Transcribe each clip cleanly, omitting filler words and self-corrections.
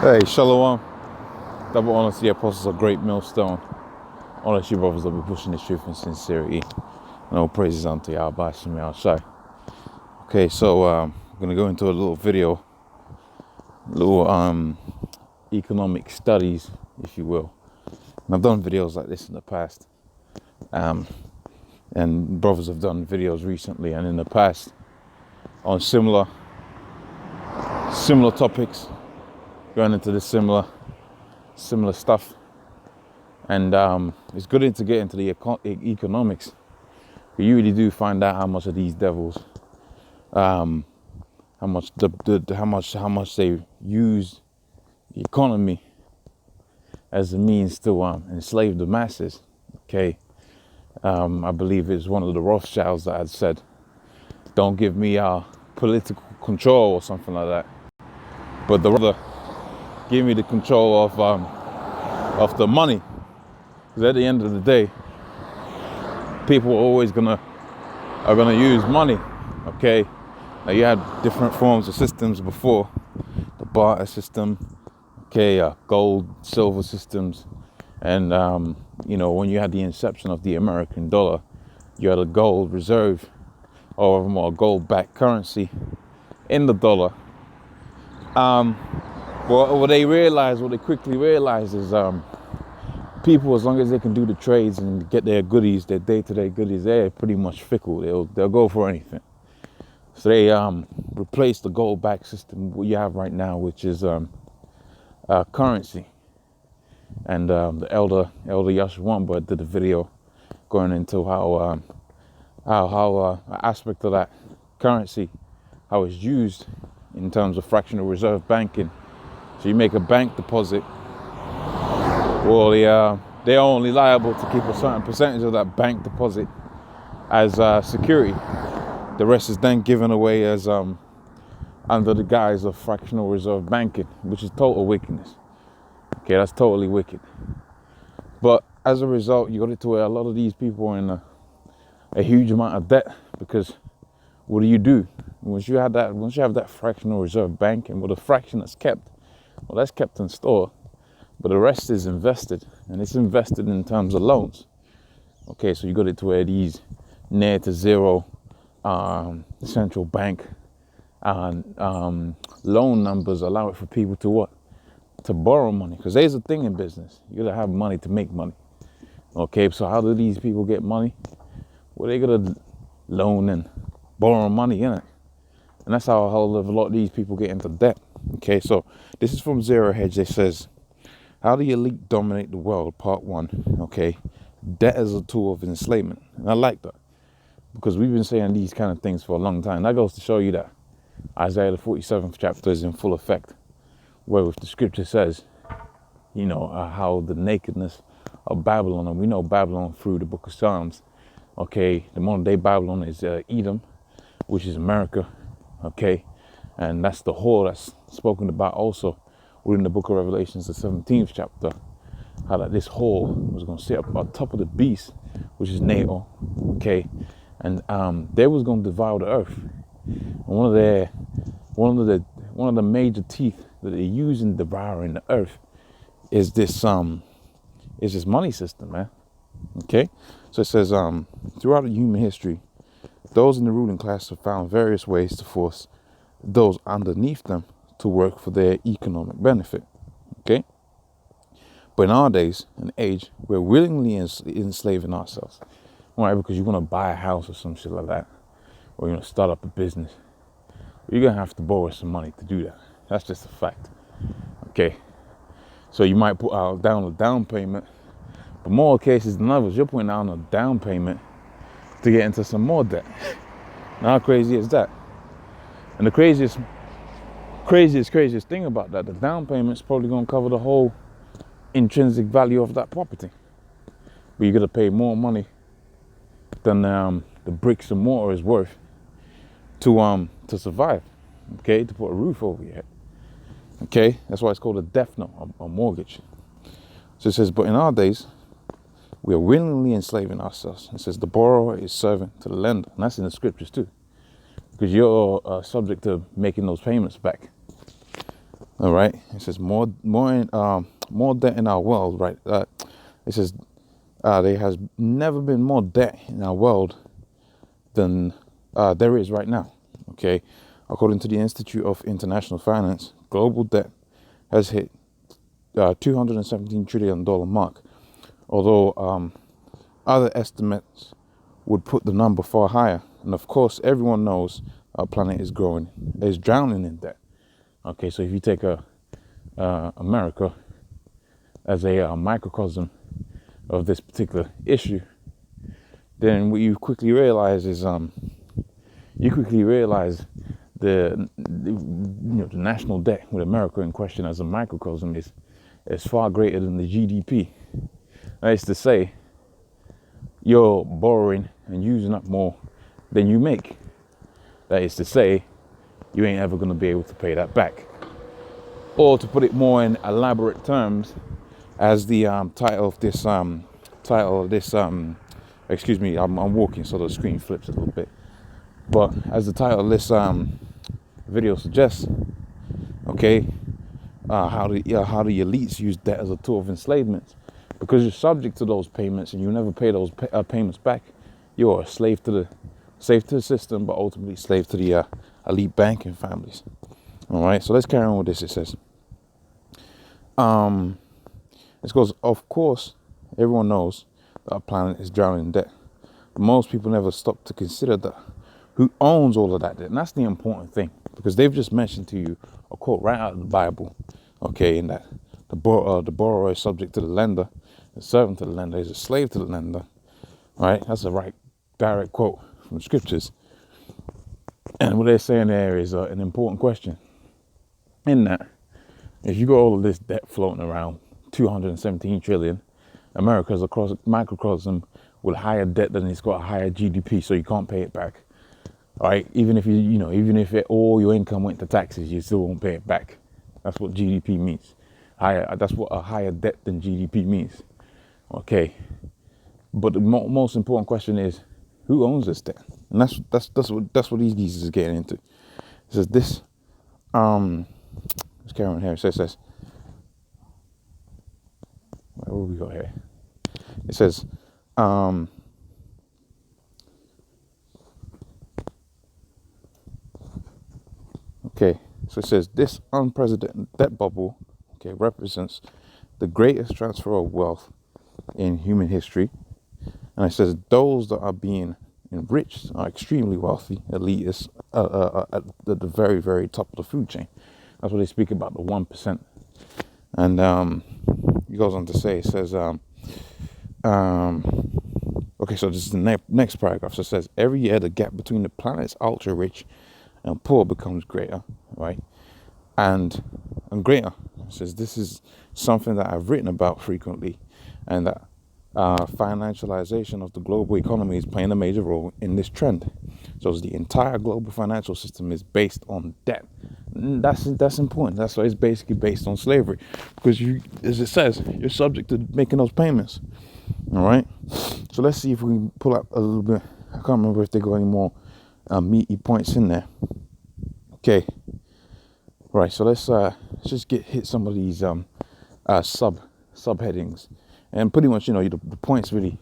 Hey, Shalom. Double honor to the apostles of great millstone. Honor to you brothers that be pushing the truth and sincerity. And all praises unto Yahweh Shem Shai. Okay, so I'm gonna go into a little video, little economic studies, if you will. And I've done videos like this in the past. And brothers have done videos recently and in the past on similar topics, going into the similar stuff. And it's good to get into the economics. You really do find out how much of these devils, how much they use the economy as a means to enslave the masses. Okay, I believe it's one of the Rothschilds that had said, "Don't give me political control" or something like that, but the rather give me the control of the money. Because at the end of the day, people are always gonna use money. Okay, now you had different forms of systems before, the barter system, okay, gold, silver systems, and when you had the inception of the American dollar, you had a gold reserve, or more gold-backed currency in the dollar. What they quickly realized is people, as long as they can do the trades and get their goodies, their day-to-day goodies, they're pretty much fickle. They'll go for anything. So they replaced the gold-backed system what you have right now, which is currency. And the elder Yashar Wamba did a video going into how an aspect of that currency, how it's used in terms of fractional reserve banking. So you make a bank deposit. Well, they're only liable to keep a certain percentage of that bank deposit as security. The rest is then given away as under the guise of fractional reserve banking, which is total wickedness. Okay, that's totally wicked. But as a result, you got it to where a lot of these people are in a huge amount of debt, because what do? Once you have that fractional reserve banking, well, the fraction that's kept, well, that's kept in store. But the rest is invested, and it's invested in terms of loans. Okay, so you got it to where these near to zero central bank loan numbers allow it for people to what? To borrow money. Because there's a thing in business. You gotta have money to make money. Okay, so how do these people get money? Well, they gotta loan and borrow money, innit? And that's how a lot of these people get into debt. Okay, so this is from Zero Hedge. It says, how the elite dominate the world, part 1. Okay, debt as a tool of enslavement. And I like that, because we've been saying these kind of things for a long time. That goes to show you that Isaiah the 47th chapter is in full effect, where with the scripture says, how the nakedness of Babylon, and we know Babylon through the book of Psalms. Okay, the modern day Babylon is Edom, which is America. Okay, and that's the whore that's spoken about also within the book of Revelations, the 17th chapter, how that this whore was going to sit up on top of the beast, which is NATO, okay, and they was going to devour the earth. And one of the major teeth that they use in devouring the earth is this money system, man. Okay, so it says throughout human history, those in the ruling class have found various ways to force those underneath them to work for their economic benefit. Okay, but nowadays, an age, we're willingly enslaving ourselves. Why? Because you want to buy a house or some shit like that, or you want to start up a business, you're gonna have to borrow some money to do that. That's just a fact. Okay, so you might put out down a down payment, but more cases than others, you're putting down a down payment to get into some more debt. Now, how crazy is that? And the craziest thing about that, the down payment's probably going to cover the whole intrinsic value of that property. But you got to pay more money than the bricks and mortar is worth to survive. Okay, to put a roof over your head. Okay, that's why it's called a death note, a mortgage. So it says, but in our days, we are willingly enslaving ourselves. It says the borrower is servant to the lender, and that's in the scriptures too, because you're subject to making those payments back. All right. It says more debt in our world. Right. It says there has never been more debt in our world than there is right now. Okay. According to the Institute of International Finance, global debt has hit $217 trillion mark. Although other estimates would put the number far higher. And of course, everyone knows our planet is drowning in debt. Okay, so if you take America as a microcosm of this particular issue, then what you quickly realize is the national debt with America in question as a microcosm is far greater than the GDP. That is to say, you're borrowing and using up more than you make. That is to say, you ain't ever going to be able to pay that back. Or to put it more in elaborate terms, as the title of this, excuse me, I'm walking so the screen flips a little bit. But as the title of this video suggests, okay, how the elites use debt as a tool of enslavement. Because you're subject to those payments and you never pay those payments back, you're a slave to the system, but ultimately slave to the elite banking families. All right, so let's carry on with this. It says, this goes, of course, everyone knows that our planet is drowning in debt. But most people never stop to consider that who owns all of that debt. And that's the important thing, because they've just mentioned to you a quote right out of the Bible, okay, in that the borrower is subject to the lender, the servant to the lender is a slave to the lender. All right, that's a right direct quote from scriptures. And what they're saying there is an important question. In that, if you got all of this debt floating around, 217 trillion, America's across microcosm with higher debt than it's got a higher GDP, so you can't pay it back. All right, even if even if all your income went to taxes, you still won't pay it back. That's what GDP means. That's what a higher debt than GDP means. Okay, but the most important question is, who owns this debt? And that's what these geezers is getting into. It says this. Let's carry on here. It says, what we got here? It says, okay. So it says this unprecedented debt bubble, okay, represents the greatest transfer of wealth in human history. And it says those that are being enriched are extremely wealthy, elitists, at the very, very top of the food chain. That's what they speak about, the 1%. And he goes on to say, it says, okay, so this is the next paragraph. So it says, every year the gap between the planet's ultra rich and poor becomes greater, right? And greater. It says this is something that I've written about frequently, and that financialization of the global economy is playing a major role in this trend. So the entire global financial system is based on debt. That's important. That's why it's basically based on slavery, because you, as it says, you're subject to making those payments. All right. So let's see if we can pull up a little bit. I can't remember if they got any more meaty points in there. Okay. Right. So let's just hit some of these subheadings. And pretty much, the point's really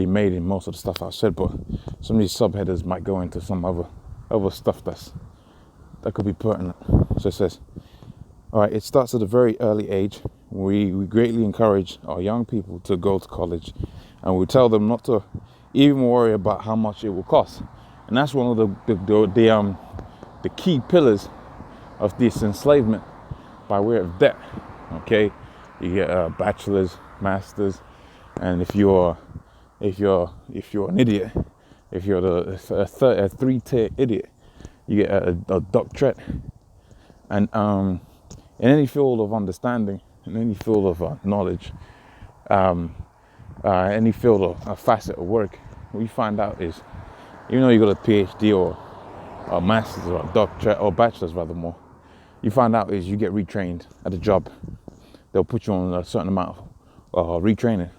made in most of the stuff I've said, but some of these subheaders might go into some other stuff that could be pertinent. So it says, all right, it starts at a very early age. We greatly encourage our young people to go to college, and we tell them not to even worry about how much it will cost. And that's one of the key pillars of this enslavement by way of debt. Okay, you get a bachelor's, master's, and if you're an idiot, if you're a 3-tier idiot, you get a doctorate. And in any field of understanding, in any field of knowledge, any field of a facet of work, what you find out is, even though you got a PhD or a master's or a doctorate or bachelor's rather more, you find out is you get retrained at a job. They'll put you on a certain amount of retraining.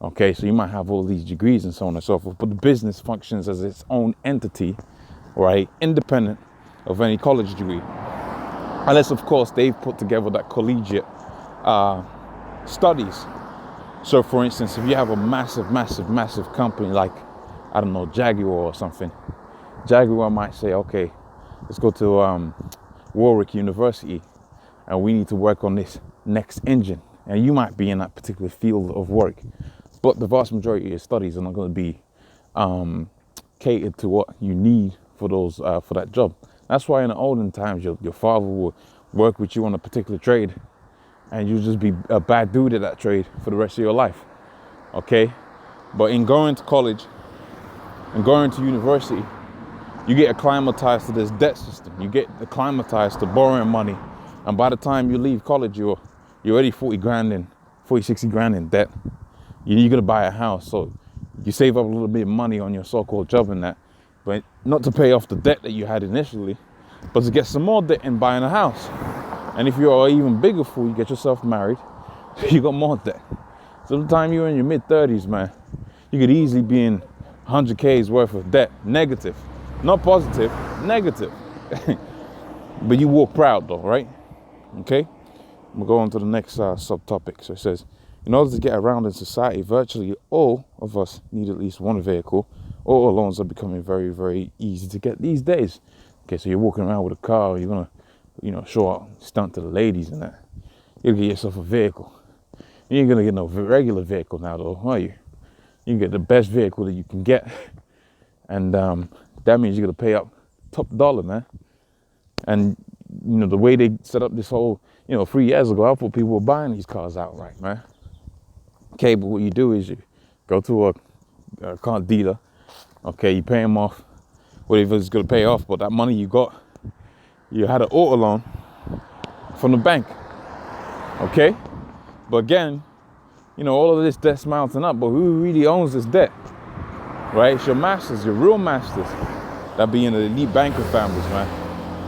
Okay, so you might have all these degrees and so on and so forth, but the business functions as its own entity, right, independent of any college degree. Unless, of course, they've put together that collegiate studies. So, for instance, if you have a massive company like, I don't know, Jaguar or something, Jaguar might say, okay, let's go to Warwick University and we need to work on this next engine. And you might be in that particular field of work, but the vast majority of your studies are not going to be catered to what you need for those for that job. That's why in the olden times, your father will work with you on a particular trade, and you'll just be a bad dude at that trade for the rest of your life. Okay, but in going to college and going to university, you get acclimatized to this debt system. You get acclimatized to borrowing money, and by the time you leave college, you're already 60 grand in debt. You're gonna buy a house, so you save up a little bit of money on your so-called job and that, but not to pay off the debt that you had initially, but to get some more debt in buying a house. And if you're an even bigger fool, you get yourself married, you got more debt. So the time you're in your mid-30s, man, you could easily be in 100K's worth of debt, negative, not positive, negative. But you walk proud though, right? Okay, we'll go on to the next subtopic. So it says, in order to get around in society, virtually all of us need at least one vehicle. Auto loans are becoming very, very easy to get these days. Okay, so you're walking around with a car, you're gonna, show up, stunt to the ladies and that. You'll get yourself a vehicle. You ain't gonna get no regular vehicle now though, are you? You can get the best vehicle that you can get. And that means you're gonna pay up top dollar, man. And, the way they set up this whole, 3 years ago, I thought people were buying these cars outright, man. Okay, but what you do is you go to a car dealer, okay, you pay them off, whatever it's going to pay off, but that money you got, you had an auto loan from the bank, okay? But again, all of this debt's mounting up, but who really owns this debt, right? It's your masters, your real masters, that be in the elite banker families, man,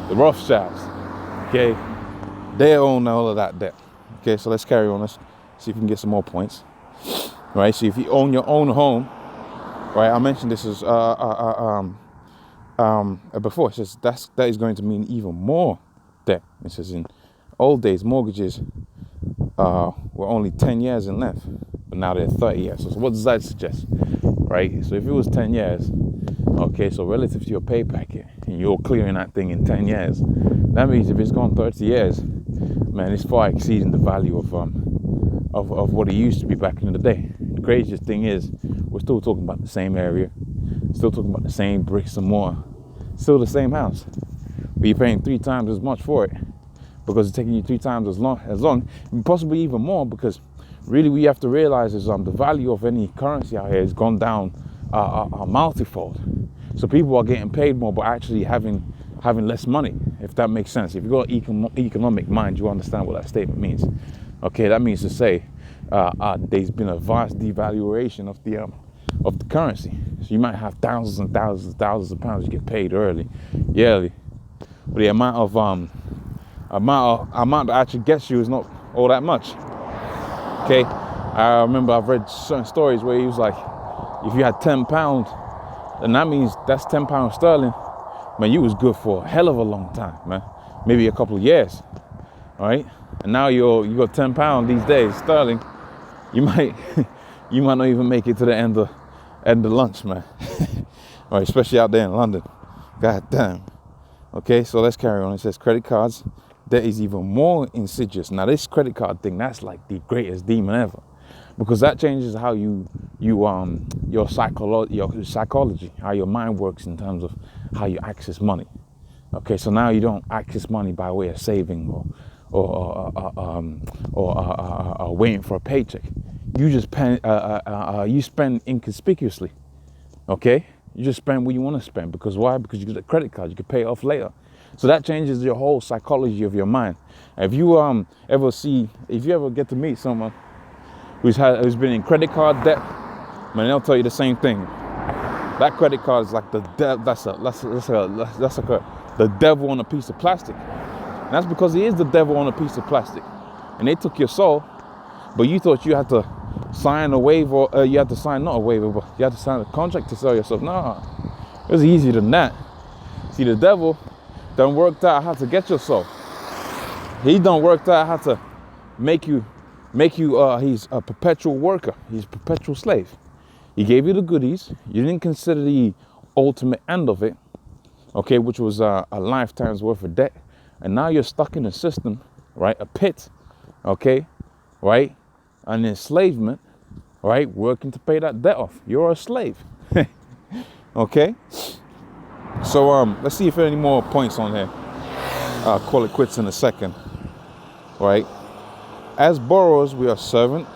the Rothschilds, okay? They own all of that debt, okay? So let's carry on, let's see if we can get some more points. Right, so if you own your own home, right, I mentioned this as before. It says that is going to mean even more debt. It says in old days, mortgages were only 10 years in length, but now they're 30 years. So what does that suggest, right? So if it was 10 years, okay, so relative to your pay packet, and you're clearing that thing in 10 years, that means if it's gone 30 years, man, it's far exceeding the value of what it used to be back in the day. The craziest thing is, we're still talking about the same area, still talking about the same bricks and mortar, still the same house, but you're paying 3 times as much for it because it's taking you 3 times as long, and possibly even more, because really what you have to realize is the value of any currency out here has gone down multifold. So people are getting paid more, but actually having less money, if that makes sense. If you've got economic mind, you understand what that statement means. Okay, that means to say there's been a vast devaluation of the currency. So you might have thousands and thousands of pounds you get paid yearly, but the amount that actually gets you is not all that much. Okay, I remember I've read certain stories where he was like, if you had £10, then that means that's £10 sterling. Man, you was good for a hell of a long time, man. Maybe a couple of years, all right? And now you got £10 these days sterling. You might not even make it to the end of lunch, man. All right, especially out there in London. God damn. Okay, so let's carry on. It says credit cards, debt is even more insidious. Now this credit card thing, that's like the greatest demon ever, because that changes how your psychology, how your mind works in terms of how you access money. Okay, so now you don't access money by way of saving or waiting for a paycheck. You just you spend inconspicuously. Okay, you just spend what you want to spend, because why? Because you get a credit card, you can pay it off later. So that changes your whole psychology of your mind. If you ever get to meet someone who's been in credit card debt, man, they'll tell you the same thing. That credit card is like the devil on a piece of plastic. And that's because he is the devil on a piece of plastic. And they took your soul, but you thought you had to sign a waiver, but you had to sign a contract to sell yourself. No, it was easier than that. See, the devil done worked out how to get your soul. He done worked out how to make you, he's a perpetual worker. He's a perpetual slave. He gave you the goodies. You didn't consider the ultimate end of it, okay, which was a lifetime's worth of debt. And now you're stuck in a system, right? A pit, okay, right? An enslavement, right? Working to pay that debt off. You're a slave, okay? So let's see if there are any more points on here. I'll call it quits in a second, right? As borrowers, we are servants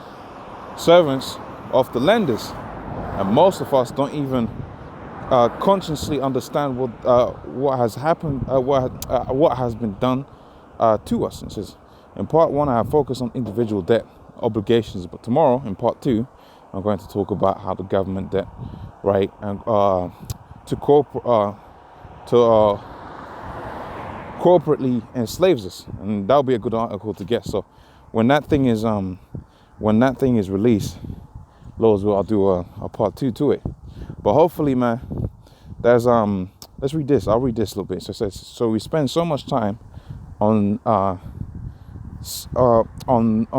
of the lenders. And most of us don't even consciously understand what has happened, what has been done to us. It says, in part one, I have focused on individual debt obligations, but tomorrow, in part two, I'm going to talk about how the government debt, right, and corporately enslaves us, and that'll be a good article to get. So when that thing is released, Lord's will, I'll do a part two to it. But hopefully, man, there's let's read this. I'll read this a little bit. So it says, so we spend so much time on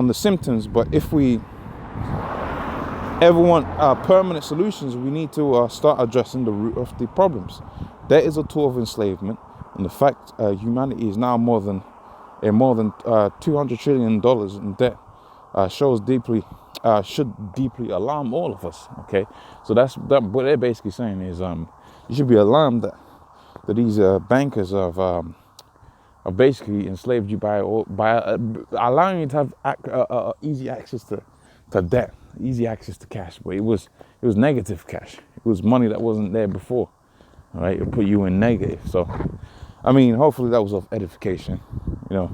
the symptoms, but if we ever want permanent solutions, we need to start addressing the root of the problems. There is a tool of enslavement, and the fact humanity is now more than $200 trillion in debt should deeply alarm all of us. Okay, so that's what they're basically saying is you should be alarmed that these bankers have basically enslaved you by allowing you to have easy access to debt, easy access to cash, but it was negative cash. It was money that wasn't there before. All right, it put you in negative. So, I mean, hopefully that was of edification. You know,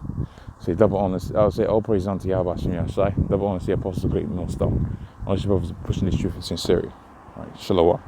say double honest. I would say all praise unto Yahweh Hashem Yahshai. Double honest, the apostles, great and no stone. Honest brothers pushing this truth in sincerity. All right, shalom.